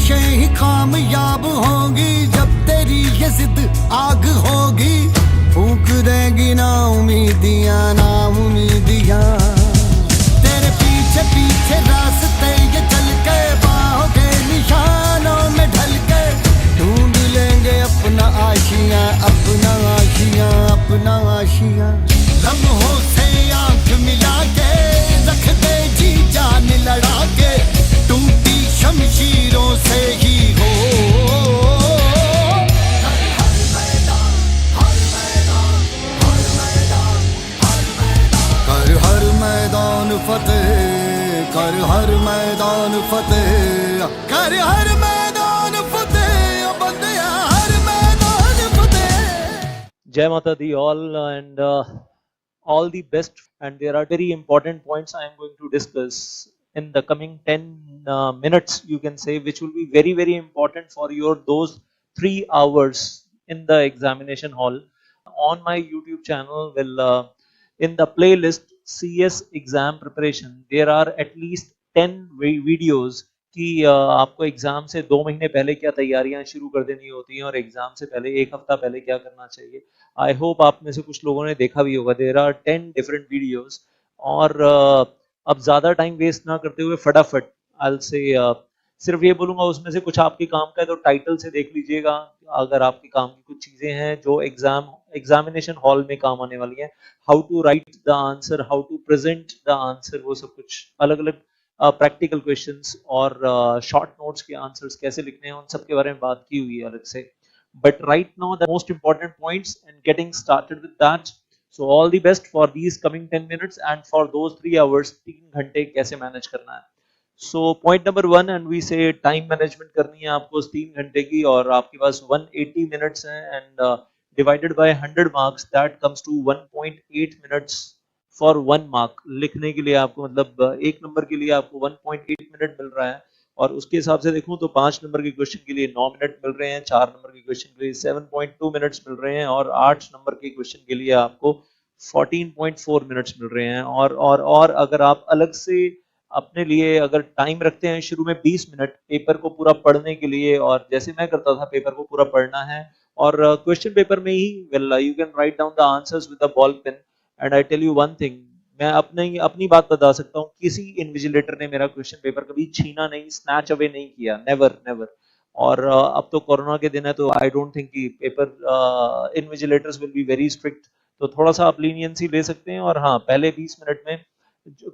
कोशिशें ही कामयाब होंगी जब तेरी ये जिद आग होगी। फूंक देगी ना उम्मीदियां ना उम्मीदियां, तेरे पीछे पीछे रास्ते ये चल के बाहों के निशानों में ढल के ढूंढ लेंगे अपना आशियां अपना आशियां अपना आशियां। लम्हों से आंख मिला के रख दे जी जान लड़ा के, टूटी शमशीरों से ही हो। कर हर मैदान फतेह, कर हर मैदान फतेह, कर हर मैदान फतेह, बंदिया हर मैदान फतेह। Jai Mata Di all, and all the best. And there are very important points I am going to discuss in the coming 10 minutes, you can say, which will be very, very important for your those 3 hours in the examination hall. On my YouTube channel, in the playlist CS exam preparation, there are at least 10 videos कि आपको exam से 2 महीने पहले क्या तैयारियां शुरू कर देनी होती हैं और एग्जाम से पहले 1 हफ्ता पहले क्या करना चाहिए। आई होप आप में से कुछ लोगों ने देखा भी होगा। There are 10 different videos. और अब ज़्यादा टाइम वेस्ट ना करते हुए फटाफट आई से सिर्फ ये बोलूँगा, उसमें से कुछ आपके काम का है तो टाइटल से देख लीजिएगा। अगर आपके काम की कुछ चीज़ें हैं जो एग्जामिनेशन हॉल में काम आने वाली हैं, how to write the answer, how to present the answer, वो सब कुछ अलग अलग प्रैक्टिकल क्वेश्चंस और शॉर्ट नोट्स के आंसर्स कैसे लिखने हैं, उन सब के बारे में बात की हुई है अलग से। But right now the most important points and getting started with that. So all the best for these coming 10 minutes and for those 3 hours, 3 घंटे कैसे मैनेज करना है। So point number 1, and we say time management करनी है आपको 3 घंटे की, और आपके पास 180 minutes हैं, and divided by 100 marks that comes to 1.8 minutes for 1 mark। लिखने के लिए आपको मतलब 1 नंबर के लिए आपको 1.8 मिनट मिल रहा है, और उसके हिसाब से देखूं तो 5 नंबर के क्वेश्चन के लिए 9 मिनट मिल रहे हैं, 4 नंबर के क्वेश्चन के लिए 7.2 मिनट्स मिल रहे हैं, और 8 नंबर के क्वेश्चन के लिए आपको 14.4 मिनट्स मिल रहे हैं। और अगर आप अलग से अपने लिए अगर टाइम रखते हैं शुरू में 20 मिनट पेपर को पूरा पढ़ने के लिए, और जैसे मैं करता था पेपर को पूरा पढ़ना है और क्वेश्चन पेपर में ही you can write down the answers with the ball pen. And I tell you one thing, मैं अपनी बात बता सकता हूँ, किसी इन्विजिलेटर ने मेरा क्वेश्चन पेपर कभी छीना नहीं, स्नैच अवे नहीं किया, नेवर नेवर। और अब तो कोरोना के दिन है तो आई डोंट थिंक कि paper invigilators will be very strict, तो थोड़ा सा आप लीनियंसी ले सकते हैं। और हाँ, पहले 20 मिनट में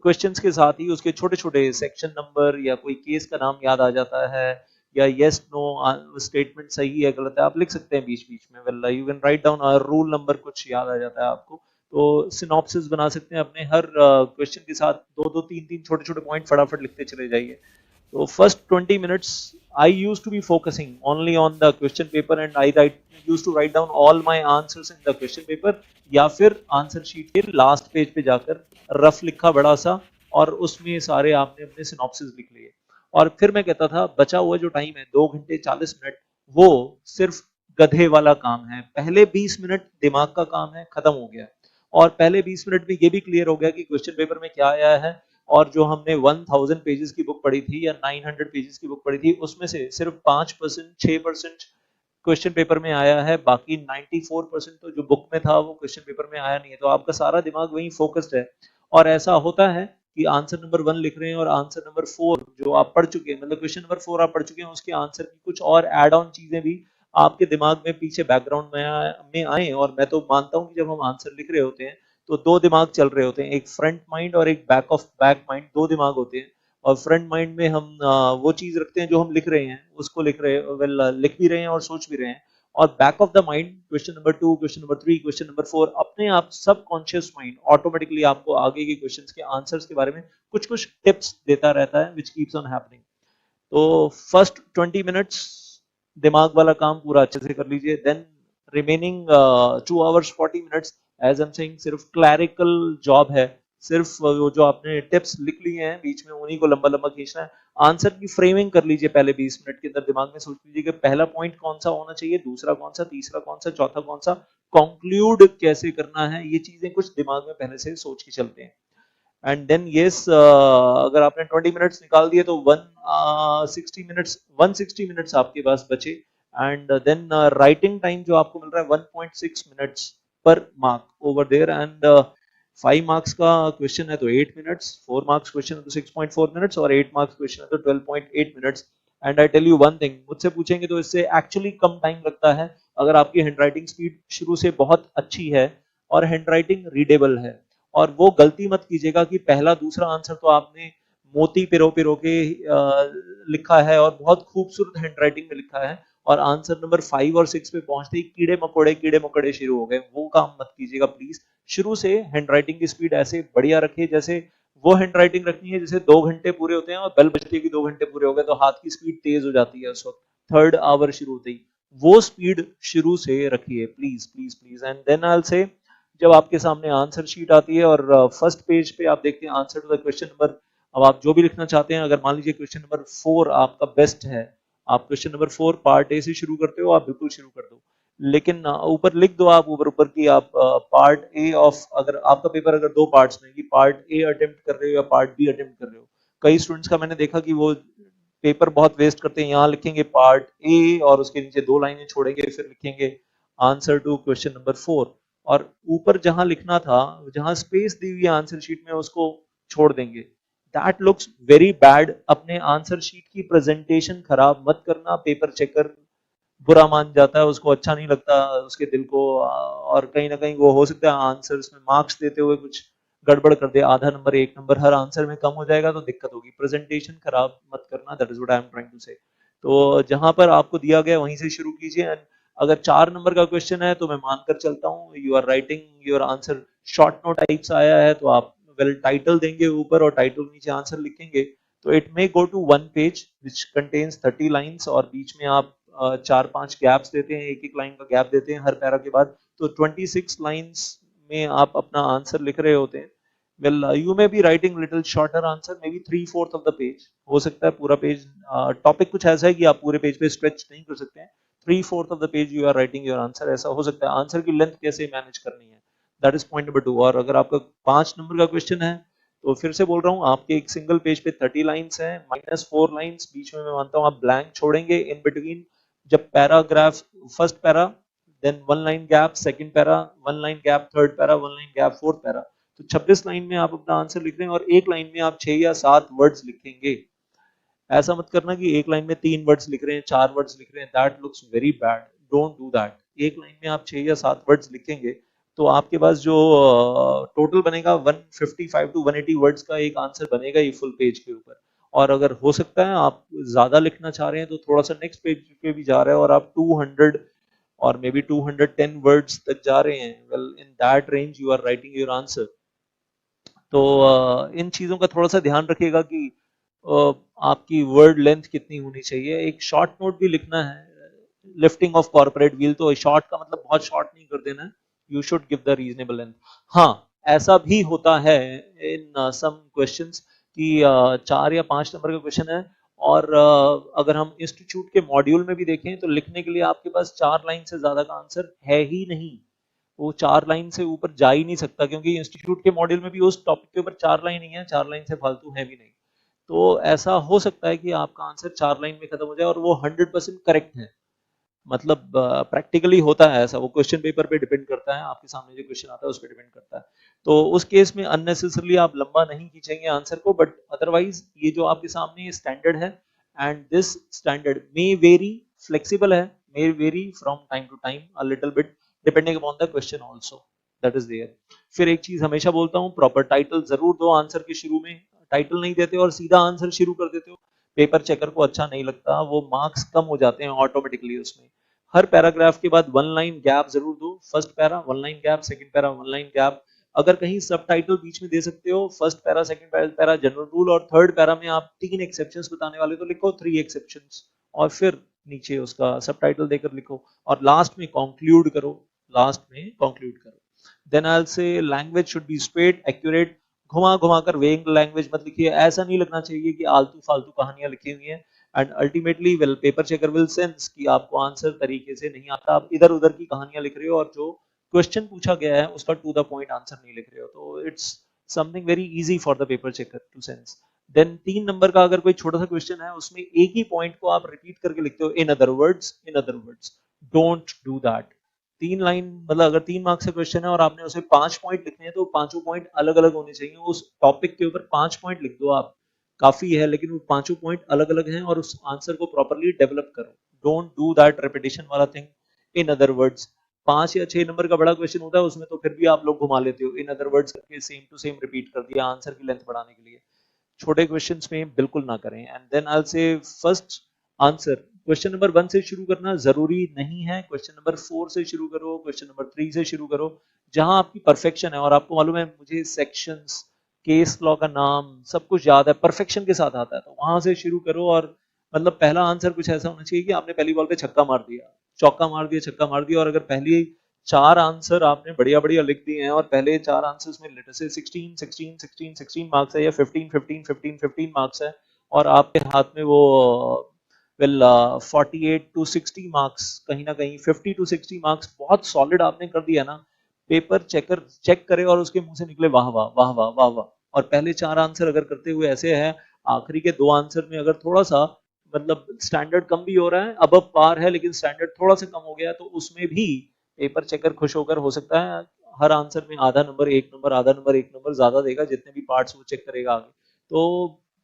क्वेश्चंस के साथ ही उसके छोटे छोटे सेक्शन नंबर या कोई केस का नाम याद आ जाता है, या यस नो स्टेटमेंट सही है गलत है आप लिख सकते हैं बीच बीच में। You can write down rule number, कुछ याद आ जाता है आपको तो सिनॉप्सिस बना सकते हैं अपने हर क्वेश्चन के साथ, 2-2 3-3 छोटे छोटे पॉइंट फटाफट लिखते चले जाइए। तो first 20 minutes I used to be focusing only on the question paper, and I used to write down all my answers in the question paper, या फिर आंसर शीट के लास्ट पेज पे जाकर रफ लिखा बड़ा सा, और उसमें सारे आपने अपने सिनॉप्सिस लिख लिए। और फिर मैं कहता था बचा हुआ जो टाइम है 2 घंटे 40 मिनट, वो सिर्फ गधे वाला काम है। पहले 20 मिनट दिमाग का काम है, खत्म हो गया। और पहले 20 मिनट में ये भी क्लियर हो गया कि क्वेश्चन पेपर में क्या आया है, और जो हमने 1000 पेजेस की बुक पढ़ी थी या 900 पेजेस की बुक पढ़ी थी, उसमें से सिर्फ 5%, 6% क्वेश्चन पेपर में आया है, बाकी 94% तो जो बुक में था वो क्वेश्चन पेपर में आया नहीं है। तो आपका सारा दिमाग वहीं फोकस्ड है। और ऐसा होता है कि आंसर नंबर 1 लिख रहे हैं और आंसर नंबर 4 जो आप पढ़ चुके हैं, मतलब क्वेश्चन नंबर 4 आप पढ़ चुके हैं, उसके आंसर की कुछ और एड ऑन चीजें भी आपके दिमाग में पीछे बैकग्राउंड में आए। और मैं तो मानता हूं कि जब हम आंसर लिख रहे होते हैं तो 2 दिमाग चल रहे होते हैं, एक फ्रंट माइंड और एक बैक ऑफ बैक माइंड, 2 दिमाग होते हैं। और फ्रंट माइंड में हम वो चीज रखते हैं जो हम लिख रहे हैं, उसको लिख भी रहे हैं और सोच भी रहे हैं। और back of the mind question number 2, question number 3, question number 4 अपने आप सबकॉन्शियस माइंड ऑटोमेटिकली आपको आगे के क्वेश्चंस के आंसर्स के बारे में कुछ कुछ टिप्स देता रहता है, विच कीप्स ऑन हैपनिंग। तो फर्स्ट 20 मिनट्स दिमाग वाला काम पूरा अच्छे से कर लीजिए, then remaining 2 hours 40 minutes as I am saying सिर्फ क्लैरिकल जॉब है, सिर्फ वो जो आपने टिप्स लिख लिए हैं बीच में उन्हीं को लंबा लंबा खींचना है। आंसर की फ्रेमिंग कर लीजिए पहले 20 मिनट के अंदर, दिमाग में सोच लीजिए कि पहला पॉइंट कौन सा होना चाहिए, दूसरा कौन सा, तीसरा कौन सा, चौथा कौन सा, कंक्लूड कैसे करना है, ये चीजें कुछ दिमाग में पहले से सोच के चलते हैं। एंड देन यस अगर आपने 20 मिनट्स निकाल दिए तो 160 मिनट्स आपके पास बचे एंड देन राइटिंग टाइम जो आपको मिल रहा है 1.6 मिनट्स पर mark over there and 5 marks का क्वेश्चन है तो 8 मिनट्स, 4 मार्क्स क्वेश्चन है तो 6.4 मिनट्स और 8 मार्क्स क्वेश्चन है तो 12.8 minutes. And I tell you one thing, मुझसे पूछेंगे तो इससे एक्चुअली कम टाइम लगता है अगर आपकी हैंडराइटिंग स्पीड शुरू से बहुत अच्छी है और हैंडराइटिंग रीडेबल है। और वो गलती मत कीजिएगा कि पहला दूसरा आंसर तो आपने मोती पिरो पिरो के लिखा है और बहुत खूबसूरत हैंडराइटिंग में लिखा है और आंसर नंबर 5 और 6 पे पहुंचते ही कीड़े मकोड़े शुरू हो गए। वो काम मत कीजिएगा प्लीज। शुरू से हैंडराइटिंग की स्पीड ऐसे बढ़िया रखिए जैसे वो हैंडराइटिंग रखनी है जैसे 2 घंटे पूरे होते हैं और बेल बजती है कि 2 घंटे पूरे हो गए तो हाथ की स्पीड तेज हो जाती है उस वक्त, थर्ड आवर शुरू होते ही। वो स्पीड शुरू से रखिए please please please. And then I will say जब आपके सामने आंसर शीट आती है और फर्स्ट पेज पे आप देखते हैं answer to the question number, अब आप जो भी लिखना चाहते हैं, अगर मान लीजिए क्वेश्चन नंबर 4 आपका बेस्ट है, आप क्वेश्चन नंबर 4 पार्ट ए से शुरू करते हो, आप बिल्कुल शुरू कर दो, लेकिन ऊपर लिख दो आप ऊपर ऊपर की आप पार्ट ए ऑफ, अगर आपका पेपर अगर 2 पार्ट्स में कि पार्ट ए अटेम्प्ट कर रहे हो या पार्ट बी अटेम्प्ट कर रहे हो। कई स्टूडेंट्स का मैंने देखा कि वो पेपर बहुत वेस्ट करते हैं, यहाँ लिखेंगे पार्ट ए और उसके नीचे 2 लाइनें छोड़ेंगे फिर लिखेंगे आंसर टू क्वेश्चन नंबर 4 और ऊपर जहां लिखना था, जहां स्पेस दी हुई आंसर शीट में उसको छोड़ देंगे। That looks very bad. अपने आंसर शीट की प्रेजेंटेशन खराब मत करना, पेपर चेकर बुरा मान जाता है, उसको अच्छा नहीं लगता उसके दिल को, और कहीं ना कहीं वो हो सकता है आंसर्स में मार्क्स देते हुए कुछ गड़बड़ कर दे, आधा नंबर 1 नंबर हर आंसर में कम हो जाएगा तो दिक्कत होगी। प्रेजेंटेशन खराब मत करना, that is what I am trying to say. तो जहां पर आपको दिया गया वहीं से शुरू कीजिए। एंड अगर 4 नंबर का क्वेश्चन है तो मैं मानकर चलता हूँ you are writing your answer short note types आया है तो आप वेल टाइटल देंगे ऊपर और टाइटल नीचे आंसर लिखेंगे तो it may go to 1 page which contains 30 lines और बीच में आप 4-5 गैप्स देते हैं, एक एक लाइन का गैप देते हैं हर पैरा के बाद, तो 26 लाइन्स में आप अपना आंसर लिख रहे होते हैं। Well you may be writing little shorter answer, may be 3/4 of the page, हो सकता है पूरा पेज, टॉपिक कुछ ऐसा है कि आप पूरे पेज पे स्ट्रेच नहीं कर सकते हैं, 3/4 of the page you are writing your answer, ऐसा हो सकता है। आंसर की लेंथ कैसे मैनेज करनी है, दैट इज पॉइंट नंबर 2। और अगर आपका 5 नंबर का क्वेश्चन है तो फिर से बोल रहा हूँ आपके एक सिंगल पेज पे 30 लाइन्स हैं, -4 लाइन्स बीच में मैं मानता हूँ आप ब्लैंक छोड़ेंगे इन बिटवीन। जब paragraph first para then 1 line gap second para, 1 line gap third para, 1 line gap fourth para, तो 26 लाइन में आप अपना आंसर लिख रहे हैं और एक लाइन में आप 6 या 7 वर्ड्स लिखेंगे। ऐसा मत करना कि एक लाइन में 3 वर्ड्स लिख रहे हैं 4 वर्ड्स लिख रहे हैं, that looks very bad, don't do that. एक लाइन में आप 6 या 7 वर्ड्स लिखेंगे तो आपके पास जो टोटल बनेगा 155 टू 180 वर्ड्स का एक आंसर बनेगा ये फुल पेज के ऊपर। और अगर हो सकता है आप ज्यादा लिखना चाह रहे हैं तो थोड़ा सा नेक्स्ट पेज पे भी जा रहे हैं और आप 200 और मे बी 210 वर्ड्स तक जा रहे हैं, well in that range you are writing your answer. तो इन चीजों का थोड़ा सा ध्यान रखिएगा कि आपकी वर्ड लेंथ कितनी होनी चाहिए। एक शॉर्ट नोट भी लिखना है, लिफ्टिंग ऑफ कॉर्पोरेट व्हील, तो शॉर्ट का मतलब बहुत शॉर्ट नहीं कर देना है, you should give the reasonable length. हाँ, ऐसा भी होता है इन सम क्वेश्चंस कि 4 या 5 नंबर का क्वेश्चन है और अगर हम इंस्टीट्यूट के मॉड्यूल में भी देखें तो लिखने के लिए आपके पास 4 लाइन से ज्यादा का आंसर है ही नहीं, वो 4 लाइन से ऊपर जा ही नहीं सकता क्योंकि इंस्टीट्यूट के मॉड्यूल में भी उस टॉपिक के ऊपर 4 लाइन ही है, 4 लाइन से फालतू है भी नहीं। तो ऐसा हो सकता है कि आपका आंसर 4 लाइन में खत्म हो जाए और वो 100% करेक्ट है, मतलब प्रैक्टिकली होता है ऐसा, वो क्वेश्चन पेपर पे डिपेंड करता है, आपके सामने जो क्वेश्चन आता है उस पर डिपेंड करता है। तो उस केस में अननेसेसरली आप लंबा नहीं खींचेंगे आंसर को, बट अदरवाइज ये जो आपके सामने स्टैंडर्ड है and this standard may very, flexible है, may vary from time to time a little bit depending upon the question also, that is there। फिर एक चीज हमेशा बोलता हूँ, प्रॉपर टाइटल जरूर दो आंसर के शुरू में, टाइटल नहीं देते और सीधा आंसर शुरू कर देते हो, पेपर चेकर को अच्छा नहीं लगता, वो मार्क्स कम हो जाते हैं ऑटोमेटिकली उसमें। हर पैराग्राफ के बाद 1 लाइन गैप जरूर दो, first para 1 line gap, second para 1 line gap. अगर कहीं सब टाइटल बीच में दे सकते हो, first para second para general rule और थर्ड पैरा में आप 3 एक्सेप्शंस बताने वाले तो लिखो 3 एक्सेप्शंस और फिर नीचे उसका सब टाइटल देकर लिखो और लास्ट में कंक्लूड करो, लास्ट में कंक्लूड करो। Then I will say language should be straight accurate, घुमा घुमा कर वेइंग लैंग्वेज मत लिखिए, ऐसा नहीं लगना चाहिए कि आलतू फालतू कहानियां लिखी हुई हैं। And ultimately well paper checker will sense कि आपको आंसर तरीके से नहीं आता, आप इधर उधर की कहानियां लिख रहे हो और जो क्वेश्चन पूछा गया है उसका टू द पॉइंट आंसर नहीं लिख रहे हो, तो it's something very easy for the paper checker to sense. Then 3 number का अगर कोई छोटा सा क्वेश्चन है उसमें एक ही पॉइंट को आप रिपीट करके लिखते हो in other words, don't do that. 3 line मतलब अगर 3 मार्क्स का क्वेश्चन है और आपने उसे 5 पॉइंट लिखने हैं तो पांचों पॉइंट अलग अलग होने चाहिए। उस टॉपिक के ऊपर 5 पॉइंट लिख दो आप, काफी है, लेकिन वो पांचों पॉइंट अलग अलग हैं और उस आंसर को प्रॉपरली डेवलप करो। डोंट डू दैट रेपिटेशन वाला थिंग इन अदर वर्ड्स। 5 या 6 नंबर का बड़ा क्वेश्चन होता है उसमें तो फिर भी आप लोग घुमा लेते हो, इन अदर वर्ड्स करके सेम टू सेम रिपीट कर दिया आंसर की लेंथ बढ़ाने के लिए। छोटे क्वेश्चंस में बिल्कुल ना करें। And then I will say first answer question number 1 से शुरू करना जरूरी नहीं है, क्वेश्चन नंबर 4 से शुरू करो, क्वेश्चन नंबर 3 से शुरू करो, जहां आपकी परफेक्शन है। और आपको मालूम है मुझे सेक्शंस, केस लॉ का नाम सब कुछ याद है, परफेक्शन के साथ आता है, तो वहां से शुरू करो। और मतलब पहला आंसर कुछ ऐसा होना चाहिए कि आपने पहली बॉल पे छक्का मार दिया, चौका मार दिया, छक्का मार दिया। और अगर पहली 4 आंसर आपने बढ़िया बढ़िया लिख दिए हैं और पहले 4 आंसर्स में लेटर से 16 16 16 16 मार्क्स है या 15 15 15 15 मार्क्स है और आपके हाथ में वो वेल 48 टू 60 मार्क्स, कहीं ना कहीं 50 टू 60 मार्क्स बहुत सॉलिड आपने कर दिया ना, पेपर चेकर चेक करे और उसके मुंह से निकले वाह वाह वाह वाह वाह वाह। और पहले 4 आंसर अगर करते हुए ऐसे है, आखिरी के 2 आंसर में अगर थोड़ा सा मतलब स्टैंडर्ड कम भी हो रहा है, अब पार है लेकिन स्टैंडर्ड थोड़ा सा कम हो गया, तो उसमें भी पेपर चेकर खुश होकर हो सकता है हर आंसर में आधा नंबर, 1 नंबर, आधा नंबर, 1 नंबर ज्यादा देगा, जितने भी पार्ट्स वो चेक करेगा आगे। तो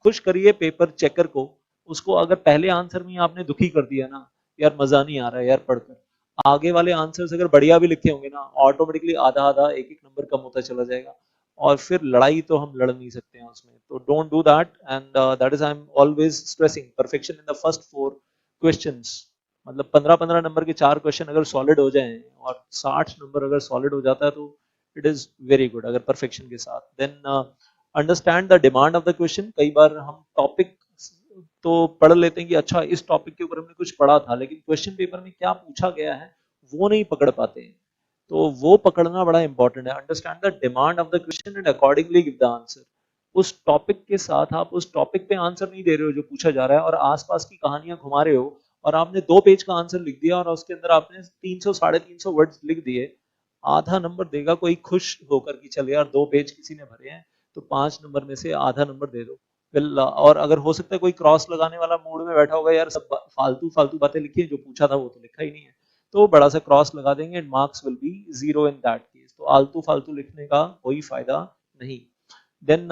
खुश करिए पेपर चेकर को। उसको अगर पहले आंसर में आपने दुखी कर दिया ना, यार मजा नहीं आ रहा है यार पढ़कर, आगे वाले आंसर्स अगर बढ़िया भी लिखे होंगे ना, ऑटोमेटिकली आधा आधा, एक एक नंबर कम होता चला जाएगा और फिर लड़ाई तो हम लड़ नहीं सकते हैं उसमें। तो don't do that. And that is I am always stressing perfection in the first 4 questions. मतलब 15-15 नंबर के 4 क्वेश्चन अगर सॉलिड हो जाएं और 60 नंबर अगर सॉलिड हो जाता है तो इट इज वेरी गुड अगर परफेक्शन के साथ। Then understand the demand of the question. कई बार हम टॉपिक तो पढ़ लेते हैं कि अच्छा इस टॉपिक के ऊपर हमने कुछ पढ़ा था, लेकिन क्वेश्चन पेपर में क्या पूछा गया है वो नहीं पकड़ पाते हैं, तो वो पकड़ना बड़ा इंपॉर्टेंट है। Understand the demand of the question and accordingly give the answer. उस टॉपिक के साथ आप उस टॉपिक पे आंसर नहीं दे रहे हो जो पूछा जा रहा है और आसपास की कहानियां घुमा रहे हो और आपने 2 पेज का आंसर लिख दिया और उसके अंदर आपने 300 350 वर्ड्स लिख दिए, आधा नंबर देगा कोई खुश होकर कि चल यार 2 पेज किसी ने भरे हैं तो 5 नंबर में से आधा नंबर दे दो। और अगर हो सकता है कोई क्रॉस लगाने वाला मूड में बैठा होगा, यार सब फालतू फालतू बातें लिखी है, जो पूछा था वो तो लिखा ही नहीं है, तो बड़ा सा क्रॉस लगा देंगे and marks will be 0 in that case. तो आलतू फालतू लिखने का कोई फायदा नहीं। Then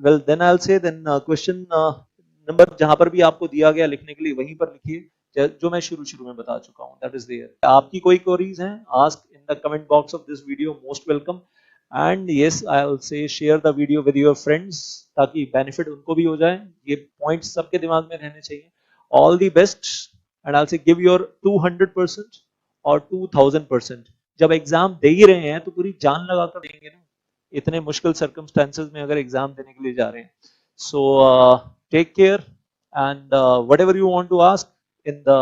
well then I will say then question number जहां पर भी आपको दिया गया लिखने के लिए वहीं पर लिखिए जो मैं शुरू में बता चुका हूं, दैट इज देयर। आपकी कोई क्वेरीज हैं, ask in the comment box of this video, most welcome. And yes I will से share the video with your friends ताकि बेनिफिट उनको भी हो जाए। ये पॉइंट्स सबके दिमाग में रहने चाहिए। All the best and I will से गिव योर 200% और 2000%। जब एग्जाम दे ही रहे हैं तो पूरी जान लगा कर देंगे ना, इतने मुश्किल सर्कमस्टेंसेस में अगर एग्जाम देने के लिए जा रहे हैं। So take care and whatever you want to ask in the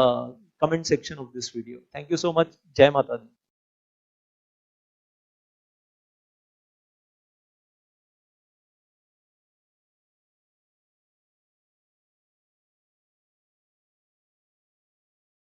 comment section of this video. Thank you so much. Jai Mata Di.